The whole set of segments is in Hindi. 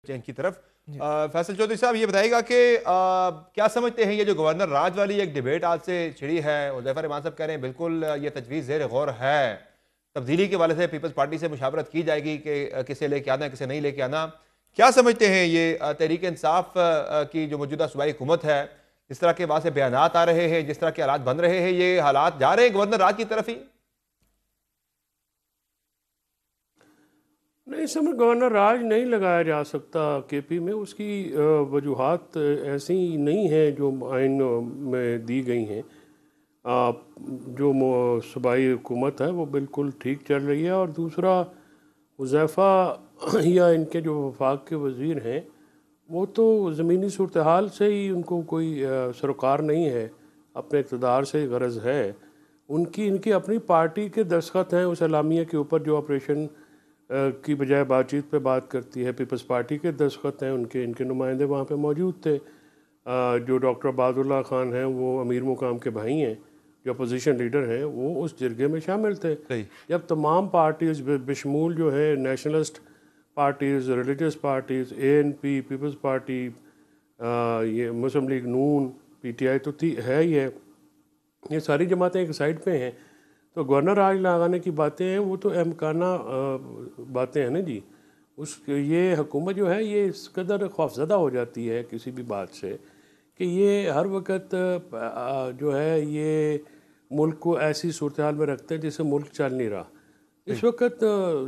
चैन की तरफ। फैसल चौधरी साहब ये बताइएगा कि क्या समझते हैं ये जो गवर्नर राज वाली एक डिबेट आज से छिड़ी है, हुज़ैफा रहमान साहब कह रहे हैं बिल्कुल ये तजवीज़ ज़ेर गौर है, तब्दीली के वाले से पीपल्स पार्टी से मुशावरत की जाएगी कि किसे लेके आना किसे नहीं लेके आना। क्या समझते हैं ये तहरीक इंसाफ की जो मौजूदा सूबाई हुकूमत है, जिस तरह के वहाँ से बयानात आ रहे हैं, जिस तरह के हालात बन रहे हैं, ये हालात जा रहे हैं गवर्नर राज की तरफ ही? नहीं, इस समय गवर्नर राज नहीं लगाया जा सकता केपी में। उसकी वजूहात ऐसी नहीं हैं जो आइन में दी गई हैं। जो सूबाई हुकूमत है वो बिल्कुल ठीक चल रही है। और दूसरा, हुज़ैफा या इनके जो वफाक के वज़ीर हैं वो तो ज़मीनी सूरत हाल से ही उनको कोई सरोकार नहीं है, अपने इक़्तिदार से गरज है। इनकी अपनी पार्टी के दस्तखत हैं उस एलामिया के ऊपर जो ऑपरेशन की बजाय बातचीत पे बात करती है। पीपल्स पार्टी के दस्तखत हैं, इनके नुमाइंदे वहाँ पे मौजूद थे। जो डॉक्टर अबादुल्ला खान हैं वो अमीर मुकाम के भाई हैं, जो अपोजिशन लीडर हैं, वो उस जिरगे में शामिल थे। जब तमाम पार्टीज़ बशमूल जो है nationalist parties, religious parties, ANP, Peoples Party, ये मुस्लिम लीग नून, PTI तो है ही है, ये सारी जमातें एक साइड पे हैं। तो गवर्नर राज लगाने की बातें हैं वो तो अहमकाना बातें हैं ना जी। ये हुकूमत जो है ये इस कदर खौफज़दा हो जाती है किसी भी बात से कि ये हर वक्त जो है ये मुल्क को ऐसी सूरत हाल में रखते हैं जिससे मुल्क चल नहीं रहा। इस वक्त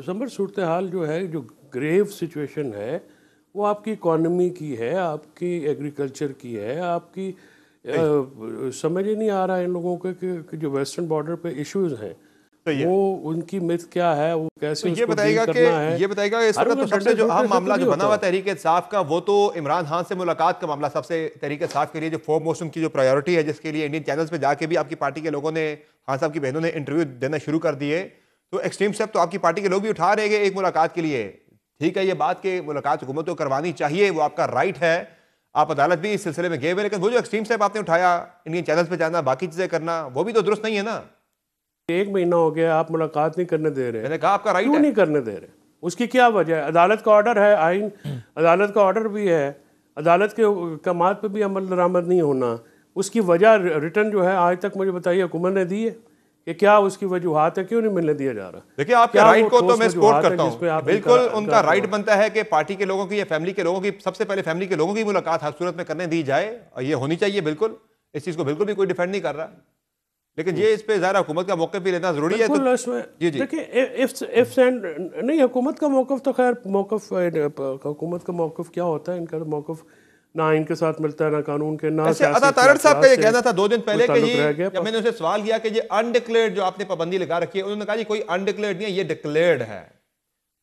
समर सूरत हाल जो है, जो ग्रेव सिचुएशन है, वो आपकी इकॉनमी की है, आपकी एग्रीकल्चर की है, आपकी समझ ही नहीं आ रहा है इन लोगों को कि जो वेस्टर्न बॉर्डर पे इश्यूज हैं वो उनकी मिथ क्या है, वो कैसे तो ये बताएगा कि इस वक्त तो सबसे जो अहम मामला जो बना हुआ तहरीक इंसाफ का, वो तो इमरान खान से मुलाकात का मामला सबसे तहरीक इंसाफ के लिए जो फोर मोशन की जो प्रायोरिटी है, जिसके लिए इंडियन चैनल्स पे जाके भी आपकी पार्टी के लोगों ने, खान साहब की बहनों ने इंटरव्यू देना शुरू कर दिए। तो एक्सट्रीम स्टेप तो आपकी पार्टी के लोग भी उठा रहे हैं एक मुलाकात के लिए। ठीक है, ये बात कि मुलाकात हुकूमत को करवानी चाहिए, वो आपका राइट है, आप अदालत भी इस सिलसिले में गए हुए, लेकिन वो जो एक्सट्रीम स्टेप आपने उठाया इंडियन चैनल्स पे जाना, बाकी चीजें करना, वो भी तो दुरुस्त नहीं है ना। 1 महीना हो गया आप मुलाकात नहीं करने दे रहे। मैंने कहा आपका राइट है, क्यों नहीं करने दे रहे? उसकी क्या वजह है? अदालत का ऑर्डर है, आइन अदालत का ऑर्डर भी है, अदालत के अहकामात पे भी अमल दरामद नहीं होना। उसकी वजह रिटर्न जो है आज तक मुझे बताइए हुकूमत ने दी है कि क्या उसकी वजूहात है, क्यों नहीं मिलने दिया जा रहा? देखिए आपके राइट को तो मैं सपोर्ट करता हूं, बिल्कुल उनका राइट बनता है कि पार्टी के लोगों की या फैमिली के लोगों की, सबसे पहले फैमिली के लोगों की मुलाकात हर सूरत में करने दी जाए, और ये होनी चाहिए बिल्कुल। इस चीज को बिल्कुल भी कोई डिफेंड नहीं कर रहा, लेकिन ये इस पे ज़ाहिर हुकूमत का मौक़िफ़ भी लेना जरूरी है। जी जी देखिए, इफ्स एंड नहीं, हुकूमत का मौक़िफ़ तो खैर हुकूमत का मौक़िफ़ क्या होता है? इनका मौक़िफ़ ना इनके साथ मिलता है, ना कानून के, ना अता तारड़ साहब का ये कहना था 2 दिन पहले कि जी, जब मैंने उनसे सवाल किया कि ये अनडिक्लेयर्ड जो आपने पाबंदी लगा रखी है, उन्होंने कहा जी कोई अनडिक्लेयर्ड नहीं है, ये डिक्लेयर्ड है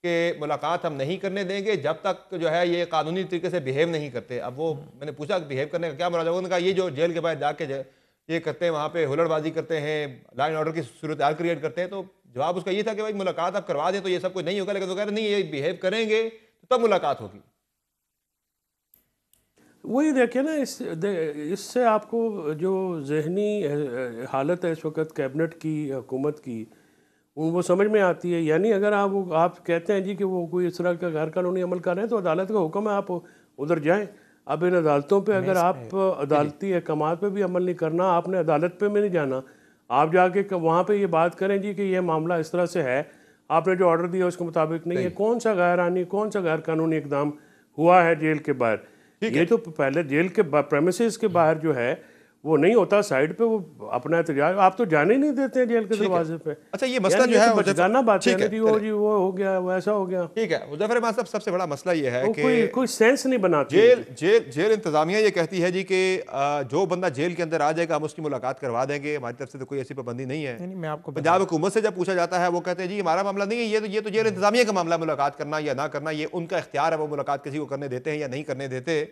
कि मुलाकात हम नहीं करने देंगे जब तक जो है ये कानूनी तरीके से बिहेव नहीं करते। अब वो मैंने पूछा बिहेव करने का क्या मुराद है, उन्होंने कहा ये जो जेल के बाहर जाके ये करते हैं, वहाँ पे हुल्लड़बाजी करते हैं, लॉ एंड ऑर्डर की सूरत हाल क्रिएट करते हैं। तो जवाब उसका ये था कि भाई मुलाकात आप करवा दें तो ये सब कुछ नहीं होगा, लेकिन वो कह रहे नहीं, ये बिहेव करेंगे तो तब मुलाकात होगी। वही देखिए ना, इससे आपको जो जहनी हालत है इस वक्त कैबिनेट की, हुकूमत की, वो समझ में आती है। यानी अगर आप कहते हैं जी कि वो कोई इस तरह का गैर कानूनी अमल कर रहे हैं तो अदालत का हुक्म है आप उधर जाएं। अब इन अदालतों पे अगर आप अदालती अहकामात पे भी अमल नहीं करना, आपने अदालत पे में नहीं जाना, आप जाके वहाँ पे ये बात करें जी कि ये मामला इस तरह से है, आपने जो ऑर्डर दिया उसके मुताबिक नहीं है। कौन सा गैर आनी, कौन सा गैर कानूनी इकदाम हुआ है जेल के बाहर? ये तो पहले जेल के प्रेमिसेस के बाहर जो है वो नहीं होता, साइड पे वो अपना एहतजाज, आप तो जाने नहीं देते हैं जेल के दरवाजे पे। अच्छा, ये मसला जो है बचगाना बात है जी, वो हो गया, वो ऐसा हो गया। ठीक है, हुज़ैफा रहमान साहब, सबसे बड़ा मसला ये है कि कोई सेंस नहीं बनाती। जेल इंतजामिया ये कहती है जी कि जो बंदा जेल के अंदर आ जाएगा हम उसकी मुलाकात करवा देंगे, हमारी तरफ से तो कोई ऐसी पाबंदी नहीं है। मैं आपको पंजाब हुकूमत से जब पूछा जाता है वो कहते हैं जी हमारा मामला नहीं है, ये तो जेल इंतजामिया का मामला, मुलाकात करना या ना करना ये उनका इख्तियार है, वो मुलाकात किसी को करने देते हैं या नहीं करने देते।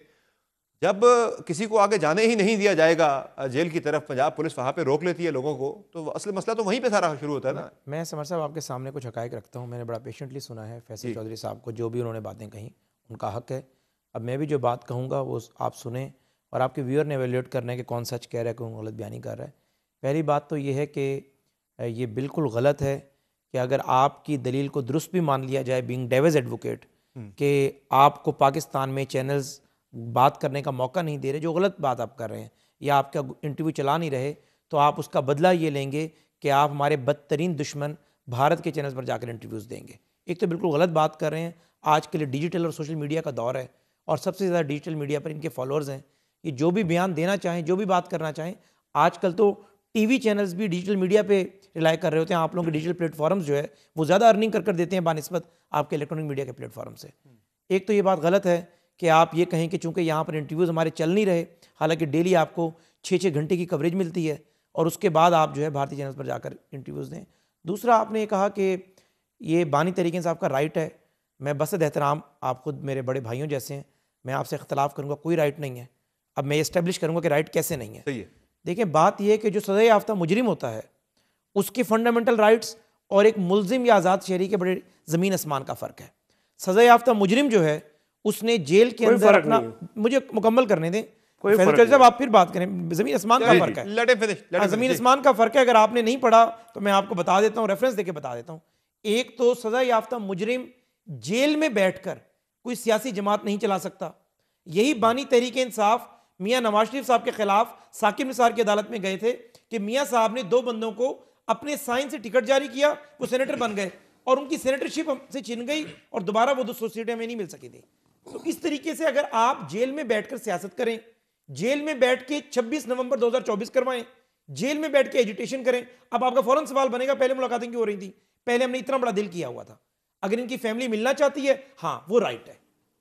जब किसी को आगे जाने ही नहीं दिया जाएगा जेल की तरफ, पंजाब पुलिस वहाँ पे रोक लेती है लोगों को, तो असल मसला तो वहीं पे सारा शुरू होता है ना। मैं समर साहब आपके सामने कुछ हकायक रखता हूँ। मैंने बड़ा पेशेंटली सुना है फैसल चौधरी साहब को, जो भी उन्होंने बातें कही उनका हक है। अब मैं भी जो बात कहूँगा वो आप सुने और आपके व्यूअर ने एवेल्यूएट करना है कि कौन सच कह रहा है, कौन गलत बयानी कर रहा है। पहली बात तो ये है कि ये बिल्कुल गलत है कि अगर आपकी दलील को दुरुस्त भी मान लिया जाए, बीइंग डेविल्स एडवोकेट, कि आपको पाकिस्तान में चैनल्स बात करने का मौका नहीं दे रहे, जो गलत बात आप कर रहे हैं, या आपका इंटरव्यू चला नहीं रहे, तो आप उसका बदला ये लेंगे कि आप हमारे बदतरीन दुश्मन भारत के चैनल्स पर जाकर इंटरव्यूज़ देंगे। एक तो बिल्कुल गलत बात कर रहे हैं। आज के लिए डिजिटल और सोशल मीडिया का दौर है और सबसे ज़्यादा डिजिटल मीडिया पर इनके फॉलोअर्स हैं। ये जो भी बयान देना चाहें, जो भी बात करना चाहें, आजकल तो टीवी चैनल्स भी डिजिटल मीडिया पे रिलाई कर रहे होते हैं। आप लोगों के डिजिटल प्लेटफॉर्म्स जो है वो ज़्यादा अर्निंग कर देते हैं बानिस्बत आपके इलेक्ट्रॉनिक मीडिया के प्लेटफॉर्म से। एक तो ये बात गलत है कि आप ये कहें कि चूंकि यहाँ पर इंटरव्यूज़ हमारे चल नहीं रहे, हालांकि डेली आपको 6-6 घंटे की कवरेज मिलती है, और उसके बाद आप जो है भारतीय चैनल्स पर जाकर इंटरव्यूज़ दें। दूसरा, आपने ये कहा कि ये बानी तरीके से आपका राइट है। मैं बसद एहतराम, आप खुद मेरे बड़े भाइयों जैसे हैं, मैं आपसे इख्तलाफ करूँगा, कोई राइट नहीं है। अब मैं इस्टेब्लिश करूँगा कि राइट कैसे नहीं है। सही है। देखिए, बात यह है कि जो सज़ा याफ्ता मुजरिम होता है उसके फंडामेंटल राइट्स और एक मुलजिम या आज़ाद शहरी के बड़े ज़मीन आसमान का फ़र्क है। सज़ा याफ्ता मुजरिम जो है उसने जेल के अंदर अपना, मुझे मुकम्मल करने दें साहब, आप फिर बात करें, ज़मीन आसमान का फ़र्क है। ज़मीन आसमान का फ़र्क है। अगर आपने नहीं पढ़ा तो मैं आपको बता देता हूँ, रेफरेंस देके बता देता हूँ। एक तो सज़ा याफ्ता मुजरिम जेल में बैठकर कोई सियासी जमात नहीं चला सकता। यही बानी तहरीक इंसाफ मियाँ नवाज शरीफ साहब के खिलाफ साकिब निसार की अदालत में गए थे कि मियाँ साहब ने 2 बंदों को अपने साइन से टिकट जारी किया, वो सेनेटर बन गए और उनकी सेनेटरशिप हमसे छिन गई और दोबारा वो 200 सीटें हमें नहीं मिल सकी थी। तो इस तरीके से अगर आप जेल में बैठकर सियासत करें, जेल में बैठ के 26 नवंबर 2024 करवाएं, जेल में बैठ के एजुटेशन करें, अब आपका फौरन सवाल बनेगा पहले मुलाकातें क्यों हो रही थी? पहले हमने इतना बड़ा दिल किया हुआ था। अगर इनकी फैमिली मिलना चाहती है, हाँ वो राइट है,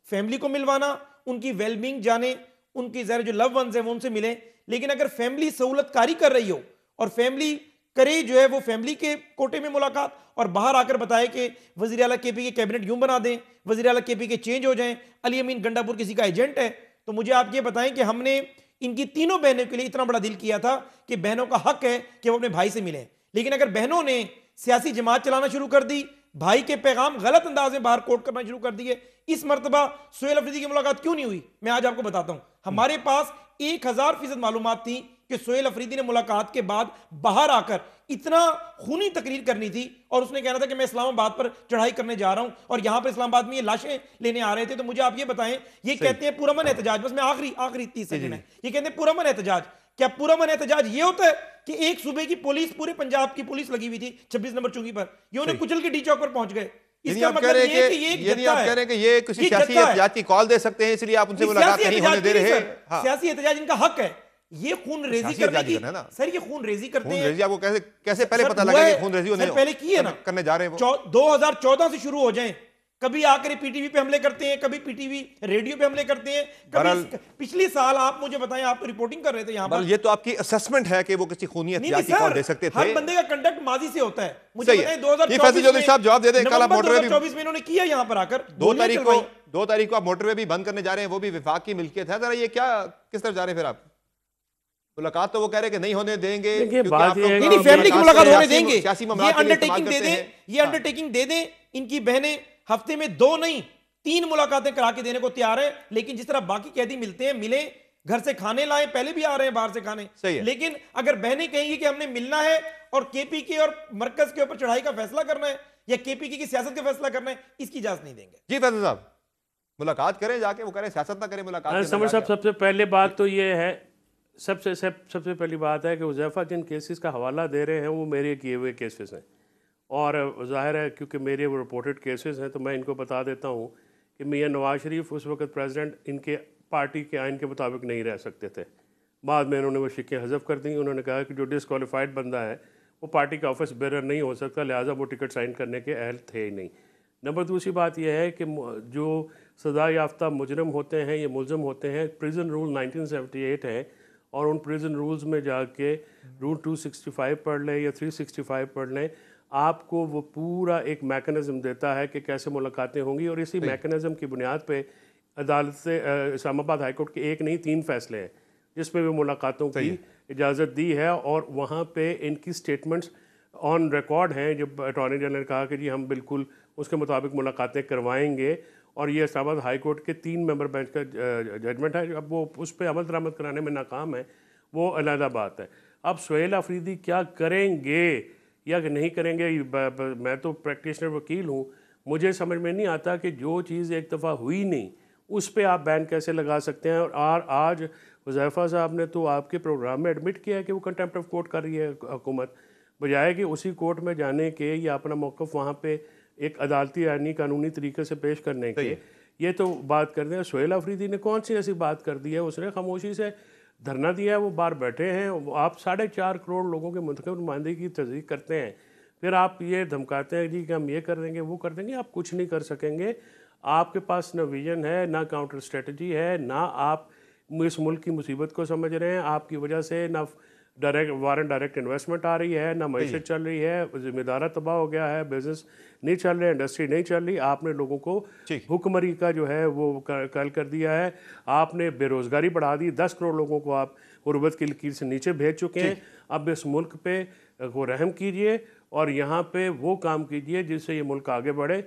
फैमिली को मिलवाना, उनकी वेलबींग जाने, उनकी ज़रा जो लव वंस हैं वो उनसे मिलें। लेकिन अगर फैमिली सहूलतकारी कर रही हो और फैमिली करे जो है वो फैमिली के कोटे में मुलाकात, और बाहर आकर बताए कि वज़ीर आला केपी के कैबिनेट यूं बना दें, वज़ीर आला केपी के चेंज हो जाएं, अली अमीन गंडापुर किसी का एजेंट है, तो मुझे आप ये बताएं कि हमने इनकी तीनों बहनों के लिए इतना बड़ा दिल किया था कि बहनों का हक है कि वो अपने भाई से मिलें। लेकिन अगर बहनों ने सियासी जमात चलाना शुरू कर दी, भाई के पैगाम गलत अंदाज में बाहर कोट करना शुरू कर दिए, इस मर्तबा सुहेल अफरीदी की मुलाकात क्यों नहीं हुई, मैं आज आपको बताता हूं। हमारे पास 1000% मालूमात थी कि सुहेल अफरीदी ने मुलाकात के बाद बाहर आकर इतना खूनी तकरीर करनी थी और उसने कहना था कि मैं इस्लामाबाद पर चढ़ाई करने जा रहा हूं और यहां पर इस्लामाबाद में ये लाशें लेने आ रहे थे। तो मुझे आप ये बताएं, ये कहते हैं पुरअमन एहतजाज, बस मैं आखिरी 30 सेकंड में, ये कहते हैं पुरअमन एहतजाज, क्या पुरअमन एहतजाज ये होता है कि एक सूबे की पुलिस, पूरे पंजाब की पुलिस लगी हुई थी 26 नंबर चौकी पर, ये उन्हें कुचल के डी चौक पर पहुंच गए? इसका मतलब ये है कि ये एक जत्था है। कह रहे हैं कि ये किसी सियासी एहतजाज की कॉल दे सकते हैं, इसलिए आप उनसे मुलाकात नहीं होने दे रहे हैं। सियासी एहतजाज इनका हक है, ये खून रेजी करने की, सर ये खून रेजी करते हैं। आपको कैसे पहले पता लगा कि खून रेजी होने पहले की है ना करने जा रहे हैं वो? 2014 से शुरू हो जाए, कभी आकर पीटीवी पे हमले करते हैं, कभी पीटीवी रेडियो पे हमले करते हैं, कभी पिछले साल आप मुझे बताएं, आप तो रिपोर्टिंग कर रहे थे यहाँ पर। ये तो आपकी असेसमेंट है कि वो किसी खूनी एहतजाज की कॉल दे सकते थे। हर बंदे का कंडक्ट माजी से होता है। मुझे बताएं 2024 में इन्होंने किया यहाँ पर आकर 2 तारीख को आप मोटरवे भी बंद करने जा रहे हैं, वो भी विफाक की मिल्कियत है। जरा ये क्या, किस तरफ जा रहे हैं फिर आप? मुलाकात तो वो कह रहे हैं कि नहीं होने देंगे, फैमिली की मुलाकात होने देंगे, ये अंडरटेकिंग दे दें, ये अंडरटेकिंग दे दें। इनकी बहनें हफ्ते में 2 नहीं 3 मुलाकातें करा के देने को तैयार है, लेकिन जिस तरह बाकी कैदी मिलते हैं मिले, घर से खाने लाएं, पहले भी आ रहे हैं बाहर से खाने, लेकिन अगर बहनें कहेंगी कि हमने मिलना है और केपी के और मरकज के ऊपर चढ़ाई का फैसला करना है या केपी की सियासत का फैसला करना है, इसकी इजाजत नहीं देंगे। जी फैसल साहब, मुलाकात करें जाके, वो करें सियासत ना करें मुलाकात। समझ साहब, सबसे पहले बात तो ये है, सबसे पहली बात है कि हुज़ैफा जिन केसेस का हवाला दे रहे हैं वो मेरे किए हुए केसेस हैं, और ज़ाहिर है क्योंकि मेरे वो रिपोर्टेड केसेस हैं तो मैं इनको बता देता हूँ कि मियाँ नवाज शरीफ उस वक्त प्रेसिडेंट इनके पार्टी के आइन के मुताबिक नहीं रह सकते थे। बाद में उन्होंने वो शिक्कें हज़फ कर दी। उन्होंने कहा कि जो डिसक्वालीफाइड बंदा है वो पार्टी का ऑफिस बेरर नहीं हो सकता, लिहाजा वो टिकट साइन करने के अहल थे ही नहीं। नंबर दूसरी बात यह है कि जो सज़ा याफ्ता मुजरम होते हैं, ये मुलज़म होते हैं, प्रिजन रूल 1978 है, और उन प्रिजन रूल्स में जाके रूल 265 पढ़ लें या 365 पढ़ लें, आपको वो पूरा एक मैकेनिज़्म देता है कि कैसे मुलाकातें होंगी, और इसी मैकेनिज़्म की बुनियाद पे अदालत से इस्लामाबाद हाई कोर्ट के 1 नहीं 3 फैसले हैं जिसमें भी मुलाकातों की इजाज़त दी है, और वहाँ पे इनकी स्टेटमेंट्स ऑन रिकॉर्ड हैं। जब अटॉर्नी जनरल ने कहा कि जी हम बिल्कुल उसके मुताबिक मुलाकातें करवाएंगे, और ये इस्लामाबाद हाई कोर्ट के 3 मेंबर बेंच का जजमेंट है। अब वो उस पर अमल दरामद कराने में नाकाम है, वो अलग बात है। अब सुहेल अफरीदी क्या करेंगे या नहीं करेंगे, मैं तो प्रैक्टिशनर वकील हूँ, मुझे समझ में नहीं आता कि जो चीज़ एक दफ़ा हुई नहीं उस पर आप बैन कैसे लगा सकते हैं। और आज हुज़ैफ़ा साहब ने तो आपके प्रोग्राम में एडमिट किया है कि वो कंटेम्प्ट ऑफ कोर्ट कर रही है हुकूमत, बजाय कि उसी कोर्ट में जाने के या अपना मौक़िफ़ वहाँ पे एक अदालती यानी कानूनी तरीके से पेश करने के। ये तो बात करते हैं। सुहेल अफरीदी ने कौन सी ऐसी बात कर दी है? उसने खामोशी से धरना दिया है, वो बाहर बैठे हैं। आप 4.5 करोड़ लोगों के मुंतखब नुमाइंदगी की तस्दीक करते हैं, फिर आप ये धमकाते हैं जी कि हम ये कर देंगे वो कर देंगे। आप कुछ नहीं कर सकेंगे। आपके पास ना विजन है, ना काउंटर स्ट्रेटजी है, ना आप इस मुल्क की मुसीबत को समझ रहे हैं। आपकी वजह से ना डायरेक्ट इन्वेस्टमेंट आ रही है, ना मईशत चल रही है, ज़िम्मेदारा तबाह हो गया है, बिजनेस नहीं चल रहे, इंडस्ट्री नहीं चल रही। आपने लोगों को भुखमरी का जो है वो कल कर दिया है। आपने बेरोज़गारी बढ़ा दी। 10 करोड़ लोगों को आप गुर्बत की लकीर से नीचे भेज चुके हैं। अब इस मुल्क पे वो रहम कीजिए और यहाँ पे वो काम कीजिए जिससे ये मुल्क आगे बढ़े।